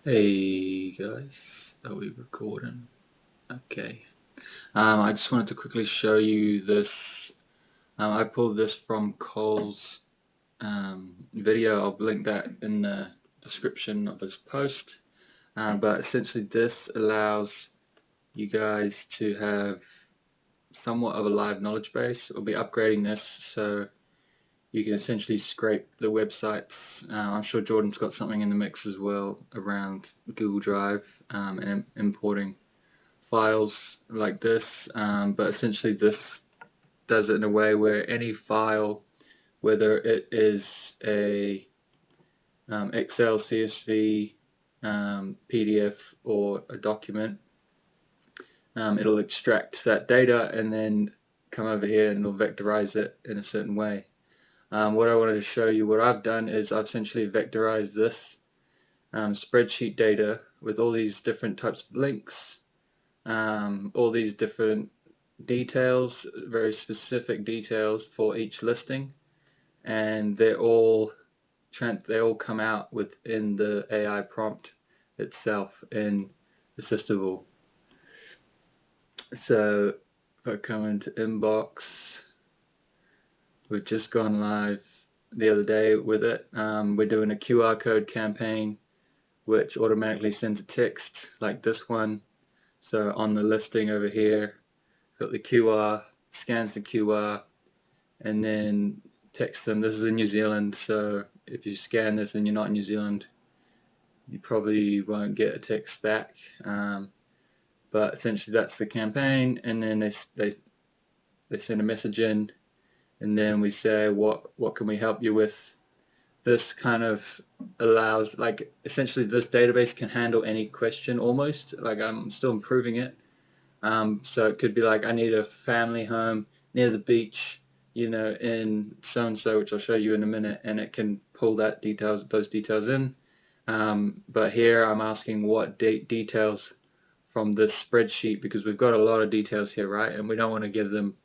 Hey guys, are we recording? Okay. I just wanted to quickly show you this. I pulled this from Cole's video. I'll link that in the description of this post. But essentially, this allows you guys to have somewhat of a live knowledge base. We'll be upgrading this so you can essentially scrape the websites. I'm sure Jordan's got something in the mix as well around Google Drive and importing files like this, but essentially this does it in a way where any file, whether it is a Excel, CSV, PDF, or a document, it'll extract that data and then come over here and it'll vectorize it in a certain way. What I wanted to show you, what I've done is I've essentially vectorized this spreadsheet data with all these different types of links, all these different details, very specific details for each listing, and they all come out within the AI prompt itself in Assistable. So if I come into inbox, we've just gone live the other day with it. We're doing a QR code campaign which automatically sends a text like this one. So on the listing over here, got the QR, scans the QR, and then text them. This is in New Zealand, so if you scan this and you're not in New Zealand, you probably won't get a text back. But essentially, that's the campaign, and then they send a message in, and then we say what can we help you with. This kind of allows, like, essentially this database can handle any question almost. Like, I'm still improving it. So it could be like, I need a family home near the beach, in so and so, which I'll show you in a minute, and it can pull those details in. But here I'm asking what details from this spreadsheet, because we've got a lot of details here, right? And we don't want to give them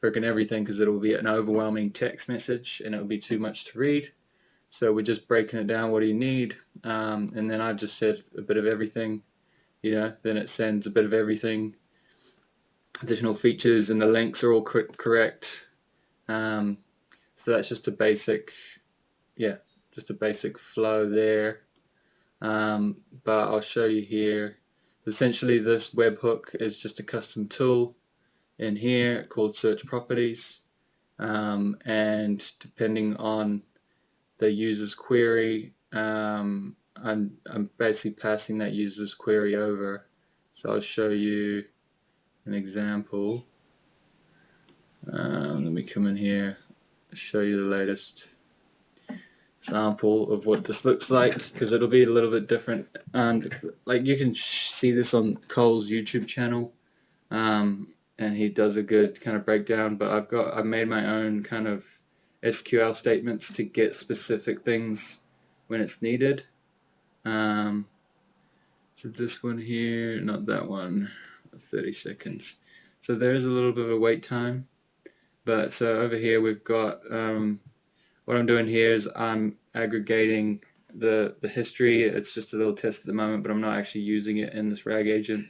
freaking everything because it'll be an overwhelming text message and it'll be too much to read. So we're just breaking it down. What do you need? And then I've just said a bit of everything, then it sends a bit of everything, additional features, and the links are all correct. So that's just a basic, flow there. But I'll show you here. Essentially, this webhook is just a custom tool in here called Search Properties. And depending on the user's query, I'm basically passing that user's query over. So I'll show you an example. Let me come in here, show you the latest example of what this looks like, because it'll be a little bit different. Like, you can see this on Cole's YouTube channel, and he does a good kind of breakdown, but I've made my own kind of SQL statements to get specific things when it's needed. So this one here, not that one, 30 seconds. So there is a little bit of a wait time. But so over here we've got, what I'm doing here is I'm aggregating the history. It's just a little test at the moment, but I'm not actually using it in this RAG agent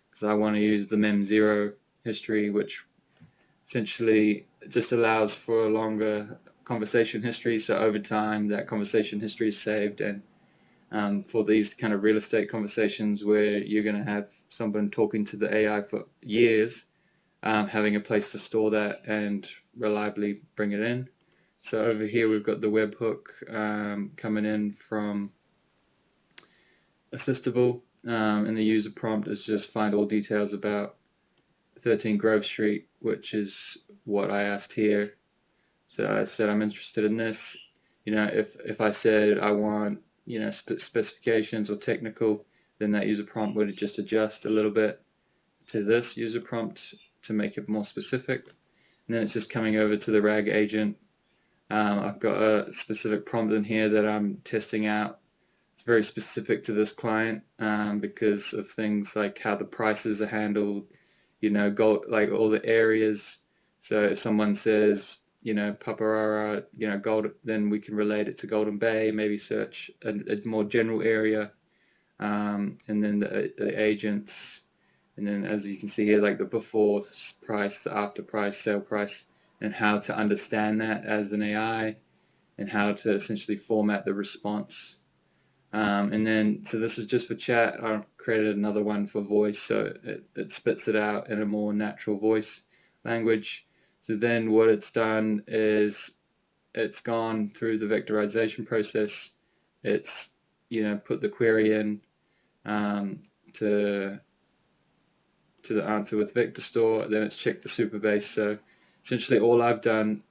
because I want to use the mem0 history, which essentially just allows for a longer conversation history. So over time, that conversation history is saved, and for these kind of real estate conversations where you're going to have someone talking to the AI for years, having a place to store that and reliably bring it in. So over here we've got the webhook coming in from Assistable, and the user prompt is just find all details about 13 Grove Street, which is what I asked here. So I said I'm interested in this. If I said I want specifications or technical, then that user prompt would just adjust a little bit to this user prompt to make it more specific. And then it's just coming over to the RAG agent. I've got a specific prompt in here that I'm testing out. It's very specific to this client, because of things like how the prices are handled, gold, like all the areas. So if someone says, Paparara, gold, then we can relate it to Golden Bay, maybe search a more general area. and then the agents, and then as you can see here, like the before price, the after price, sale price, and how to understand that as an AI, and how to essentially format the response. And then, so this is just for chat. I've created another one for voice, so it spits it out in a more natural voice language. So then what it's done is it's gone through the vectorization process. It's, put the query in to the answer with vector store. Then it's checked the Supabase. So essentially all I've done,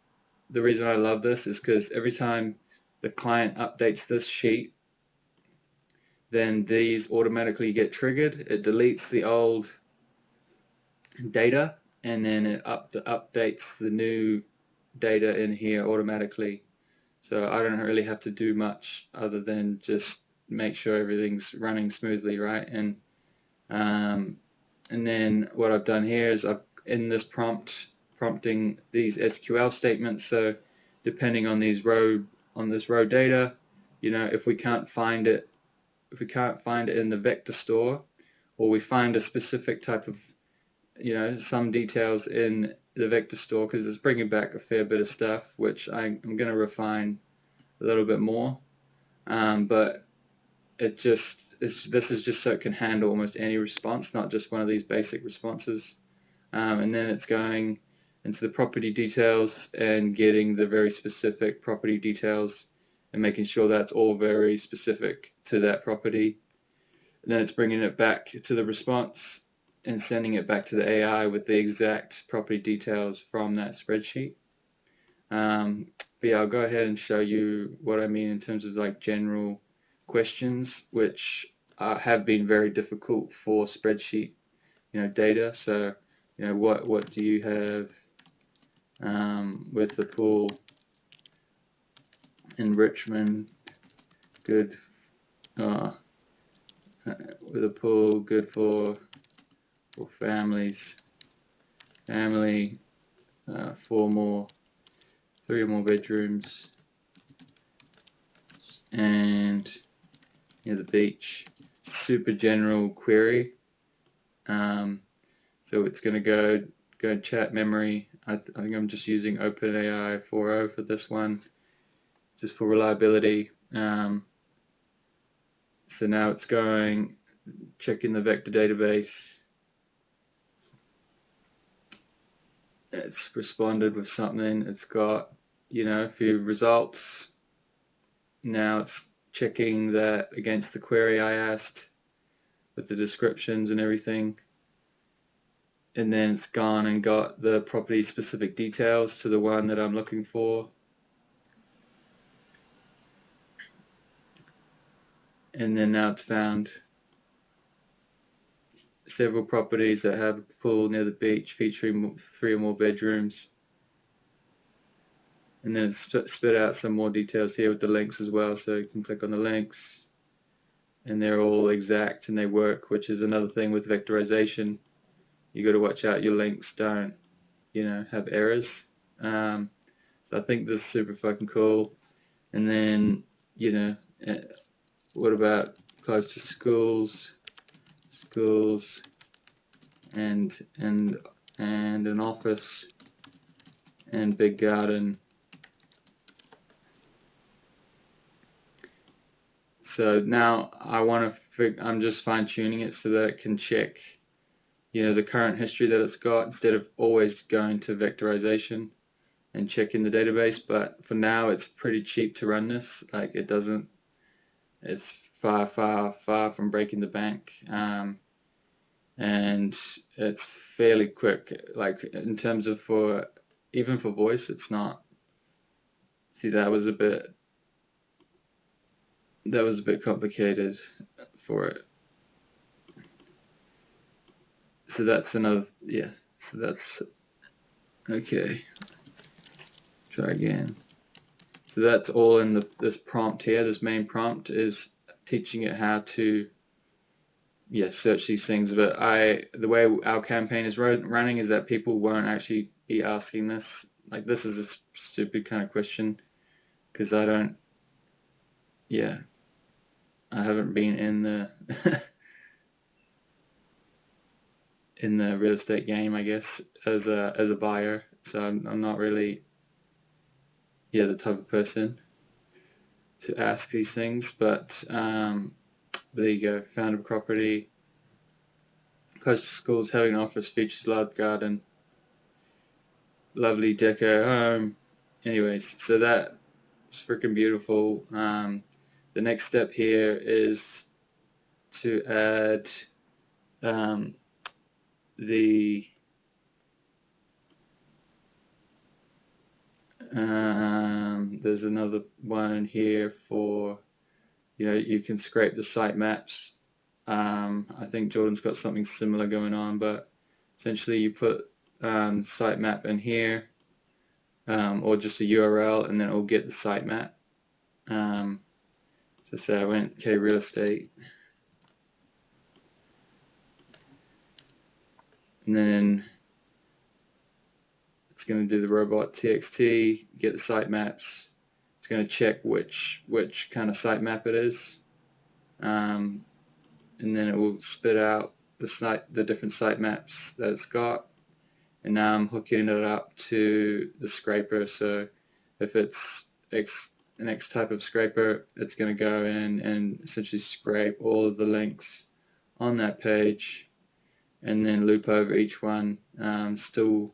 the reason I love this is because every time the client updates this sheet, then these automatically get triggered. It deletes the old data, and then it updates the new data in here automatically. So I don't really have to do much other than just make sure everything's running smoothly, right? And then what I've done here is I've in this prompting these SQL statements. So depending on this row data, if we can't find it in the vector store, or we find a specific type of, some details in the vector store, because it's bringing back a fair bit of stuff, which I'm going to refine a little bit more. But this is just so it can handle almost any response, not just one of these basic responses. And then it's going into the property details and getting the very specific property details and making sure that's all very specific to that property. And then it's bringing it back to the response and sending it back to the AI with the exact property details from that spreadsheet. But yeah, I'll go ahead and show you what I mean in terms of like general questions, which have been very difficult for spreadsheet, data. So, what do you have with the pool in Richmond? Good. With a pool, good for families. Family, 3 or more bedrooms, and near the beach. Super general query. So it's going to go chat memory. I think I'm just using OpenAI 4.0 for this one, just for reliability. So now it's checking the vector database. It's responded with something. It's got, a few results. Now it's checking that against the query I asked with the descriptions and everything. And then it's gone and got the property specific details to the one that I'm looking for. And then now it's found several properties that have a pool near the beach featuring 3 or more bedrooms. And then it's spit out some more details here with the links as well, so you can click on the links and they're all exact and they work, which is another thing with vectorization. You got to watch out your links don't, have errors. So I think this is super fucking cool. And then, what about close to schools and an office and big garden. So now I'm just fine tuning it so that it can check, the current history that it's got instead of always going to vectorization and checking the database. But for now, it's pretty cheap to run this. Like it's far, far, far from breaking the bank. And it's fairly quick, like in terms of even for voice, it's not. See, that was a bit complicated for it. So that's another, yeah, so that's, okay, try again. So that's all in this prompt here. This main prompt is teaching it how to, search these things. But the way our campaign is running is that people won't actually be asking this. Like, this is a stupid kind of question because I I haven't been in the in the real estate game, I guess, as a buyer, so I'm not really the type of person to ask these things. But there you go. Found a property close to schools, having an office, features large garden, lovely deco home. Anyways, so that's freaking beautiful. The next step here is to add the there's another one in here for, you can scrape the site maps. I think Jordan's got something similar going on, but essentially you put site map in here, or just a URL, and then it will get the site map. So say I went real estate, and then it's going to do the robot txt, get the site maps. It's going to check which kind of site map it is, and then it will spit out the different site maps that it's got. And now I'm hooking it up to the scraper. So if it's an X type of scraper, it's going to go in and essentially scrape all of the links on that page, and then loop over each one. Still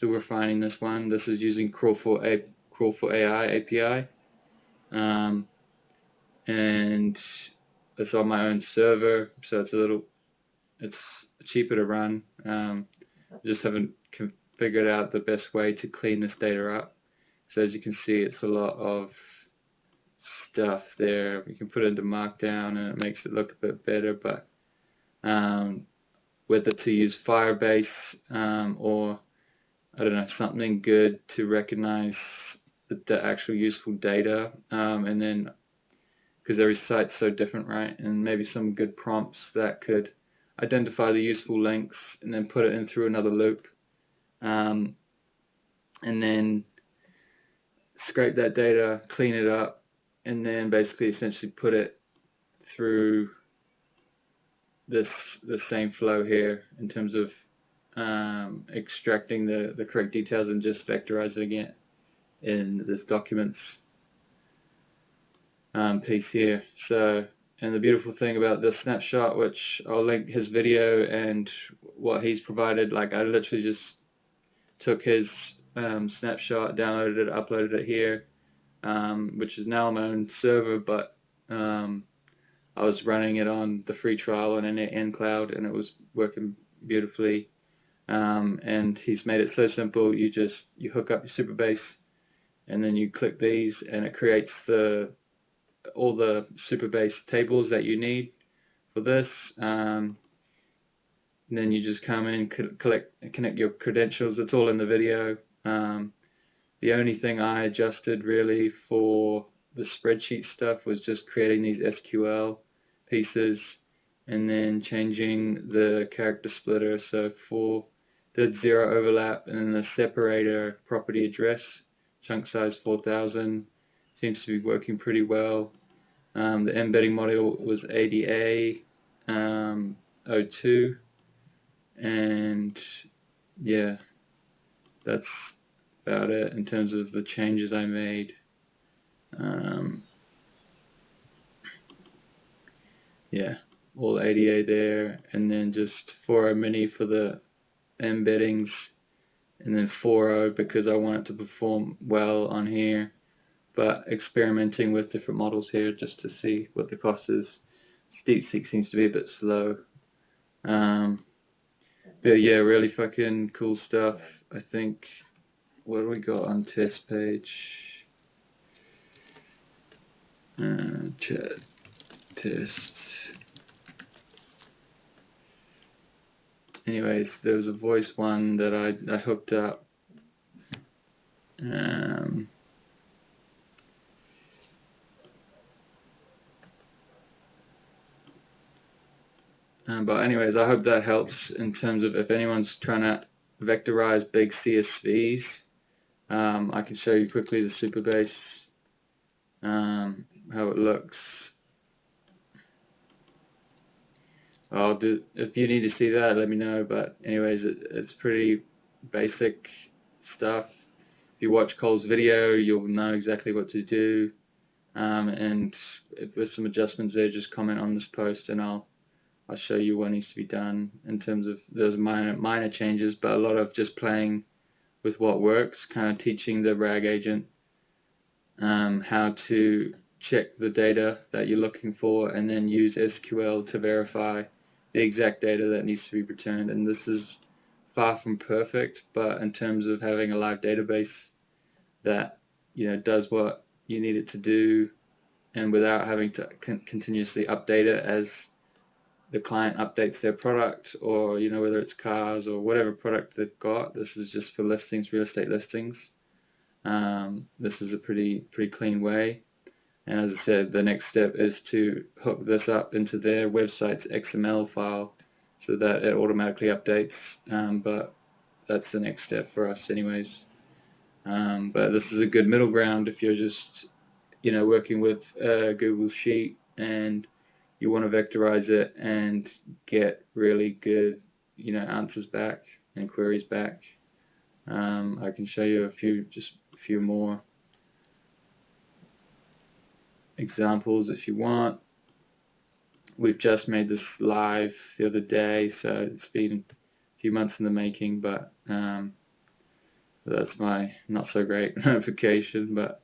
refining this one. This is using Crawl for AI API, and it's on my own server, so it's cheaper to run. Just haven't figured out the best way to clean this data up. So as you can see, it's a lot of stuff there. We can put it into Markdown and it makes it look a bit better, but whether to use Firebase or I don't know, something good to recognize the actual useful data, and then because every site's so different, right? And maybe some good prompts that could identify the useful links and then put it in through another loop, and then scrape that data, clean it up, and then basically essentially put it through the same flow here in terms of extracting the correct details and just vectorize it again in this documents piece here. So, and the beautiful thing about this snapshot, which I'll link his video and what he's provided, like I literally just took his snapshot, downloaded it, uploaded it here, which is now on my own server, but I was running it on the free trial on nCloud and it was working beautifully. And he's made it so simple. You hook up your Supabase and then you click these and it creates all the Supabase tables that you need for this. And then you just come in, connect your credentials. It's all in the video. The only thing I adjusted really for the spreadsheet stuff was just creating these SQL pieces and then changing the character splitter. So did 0 overlap, and then the separator property address, chunk size 4000, seems to be working pretty well. The embedding model was ADA 02, and yeah, that's about it in terms of the changes I made. Yeah, all ADA there, and then just 40 mini for the embeddings, and then 40 because I want it to perform well on here, but experimenting with different models here just to see what the cost is. DeepSeek seems to be a bit slow. But yeah, really fucking cool stuff. I think, what do we got on test page? Chat test. Anyways, there was a voice one that I hooked up. But anyways, I hope that helps in terms of if anyone's trying to vectorize big CSVs. I can show you quickly the Supabase, how it looks. I'll do, if you need to see that, let me know. But anyways, it's pretty basic stuff. If you watch Cole's video, you'll know exactly what to do. And with some adjustments there, just comment on this post and I'll show you what needs to be done in terms of those minor changes, but a lot of just playing with what works, kind of teaching the RAG agent how to check the data that you're looking for and then use SQL to verify the exact data that needs to be returned. And this is far from perfect, but in terms of having a live database that does what you need it to do, and without having to continuously update it as the client updates their product, or whether it's cars or whatever product they've got. This is just for listings, real estate listings. This is a pretty clean way. And as I said, the next step is to hook this up into their website's XML file so that it automatically updates. But that's the next step for us anyways. But this is a good middle ground if you're just working with a Google Sheet and you want to vectorize it and get really good answers back and queries back. I can show you just a few more examples if you want. We've just made this live the other day, so it's been a few months in the making, but that's my not so great notification. But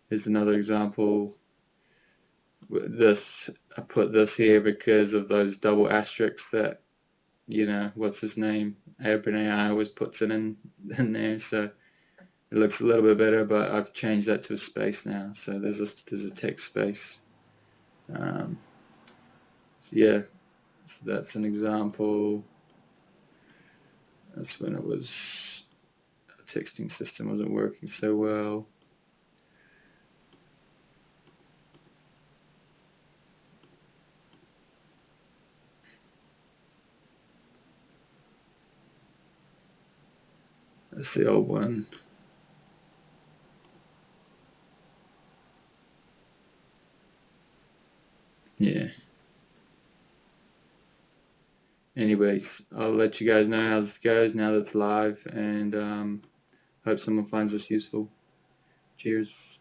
here's another example. I put this here because of those double asterisks that what's his name, OpenAI always puts it in there, so it looks a little bit better, but I've changed that to a space now, so there's a text space. So yeah, so that's an example. That's when the texting system wasn't working so well. That's the old one. Yeah. Anyways, I'll let you guys know how this goes now that it's live, and hope someone finds this useful. Cheers.